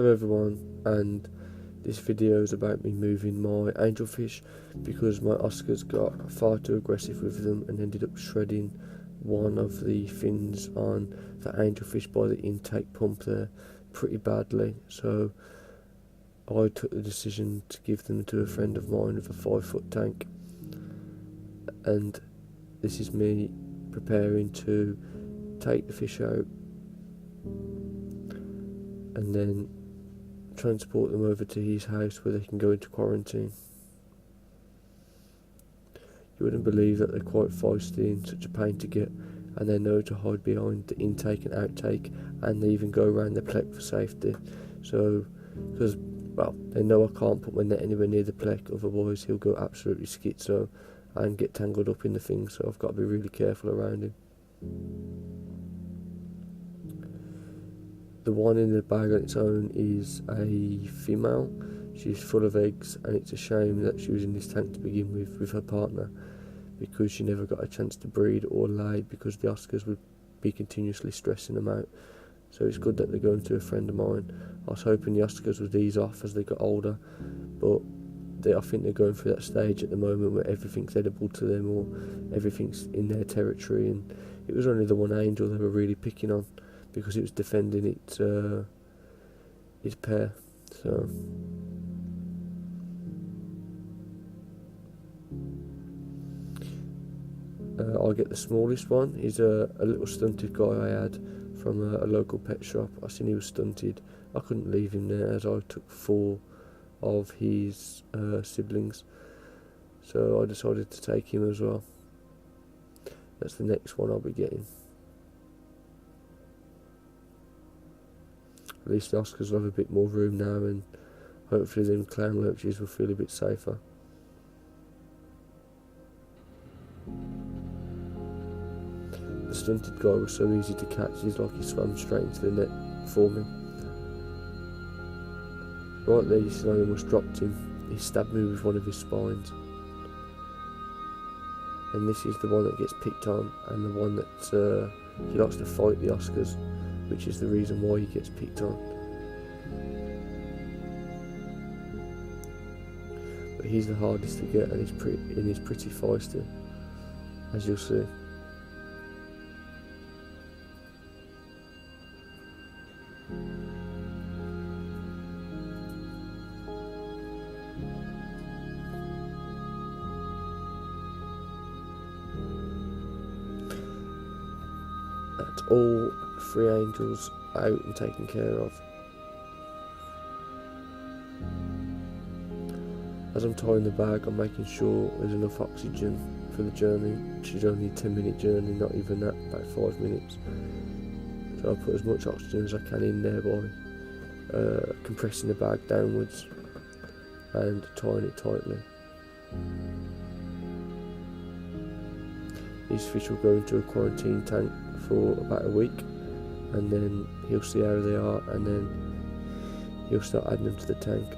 Hello everyone, and this video is about me moving my angelfish because my Oscars got far too aggressive with them and ended up shredding one of the fins on the angelfish by the intake pump there pretty badly. So I took the decision to give them to a friend of mine with a 5-foot tank, and this is me preparing to take the fish out and then transport them over to his house where they can go into quarantine. You wouldn't believe that they're quite feisty and such a pain to get, and they know to hide behind the intake and outtake, and they even go around the plec for safety. So, because, well, they know I can't put my net anywhere near the plec, otherwise he'll go absolutely schizo and get tangled up in the thing, so I've got to be really careful around him. The one in the bag on its own is a female. She's full of eggs, and it's a shame that she was in this tank to begin with her partner, because she never got a chance to breed or lay because the Oscars would be continuously stressing them out. So it's good that they're going to a friend of mine. I was hoping the Oscars would ease off as they got older, but I think they're going through that stage at the moment where everything's edible to them or everything's in their territory, and it was only the one angel they were really picking on because it was defending its pair. So I'll get the smallest one. He's a little stunted guy I had from a local pet shop. I seen he was stunted. I couldn't leave him there as I took 4 of his siblings, so I decided to take him as well. That's the next one I'll be getting. At least the Oscars will have a bit more room now, and hopefully them clown loaches will feel a bit safer. The stunted guy was so easy to catch, he's like he swam straight into the net for me. Right there you see I almost dropped him. He stabbed me with one of his spines. And this is the one that gets picked on, and the one that he likes to fight the Oscars, which is the reason why he gets picked on. But he's the hardest to get, and he's pretty feisty, as you'll see. That's all 3 angels out and taken care of. As I'm tying the bag, I'm making sure there's enough oxygen for the journey, which is only a 10-minute journey, not even that, about 5 minutes. So I put as much oxygen as I can in there by compressing the bag downwards and tying it tightly. These fish will go into a quarantine tank for about a week, and then he'll see how they are, and then he'll start adding them to the tank.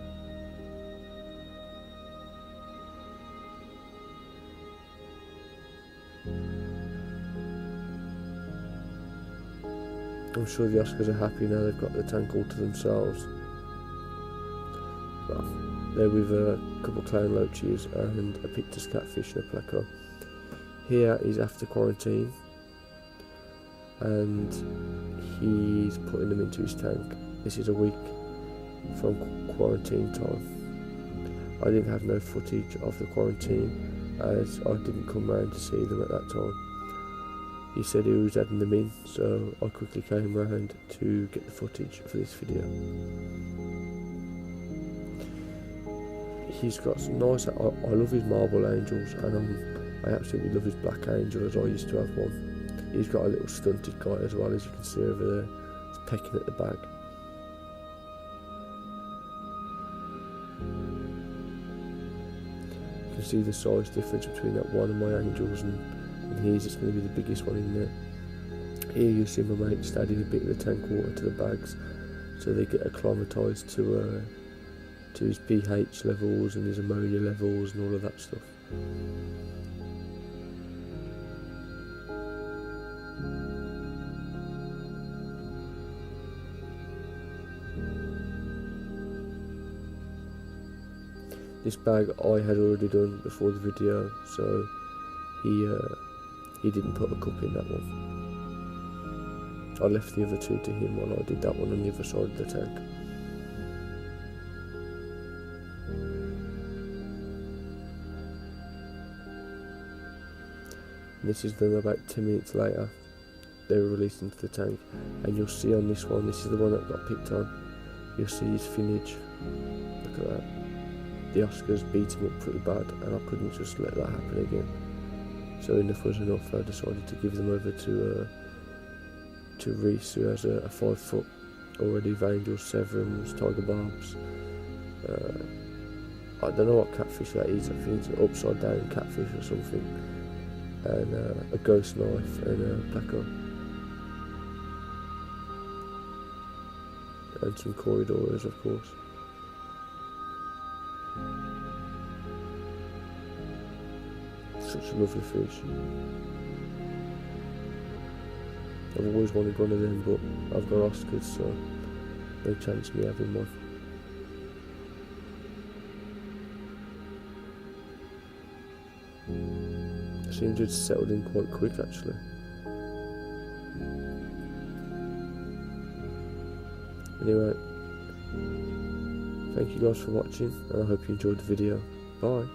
I'm sure the Oscars are happy now they've got the tank all to themselves. Well, they're with a couple of clown loaches and a pictus catfish and a pleco. Here he's after quarantine, and he's putting them into his tank. This is a week from quarantine time. I didn't have no footage of the quarantine as I didn't come round to see them at that time. He said he was adding them in, so I quickly came round to get the footage for this video. He's got some nice, I love his marble angels, and I absolutely love his black angel, as I used to have one. He's got a little stunted guy as well, as you can see over there. He's pecking at the bag. You can see the size difference between that one and my angels, and his is going to be the biggest one in there. Here you'll see my mates adding a bit of the tank water to the bags, so they get acclimatised to his pH levels and his ammonia levels and all of that stuff. This bag I had already done before the video, so he didn't put a cup in that one. I left the other two to him while I did that one on the other side of the tank. And this is them about 10 minutes later. They were released into the tank, and you'll see on this one, this is the one that got picked on, you'll see his finnage. Look at that. The Oscars beat him up pretty bad, and I couldn't just let that happen again. So enough was enough. I decided to give them over to Reese, who has a 5 foot already, of angels, severums, tiger barbs. I don't know what catfish that is. I think it's an upside down catfish or something. And a ghost knife and a placo. And some corridors, of course. Such a lovely fish. I've always wanted one of them, but I've got Oscars, so no chance of me having one. Seems to have settled in quite quick, actually. Anyway, thank you guys for watching, and I hope you enjoyed the video. Bye.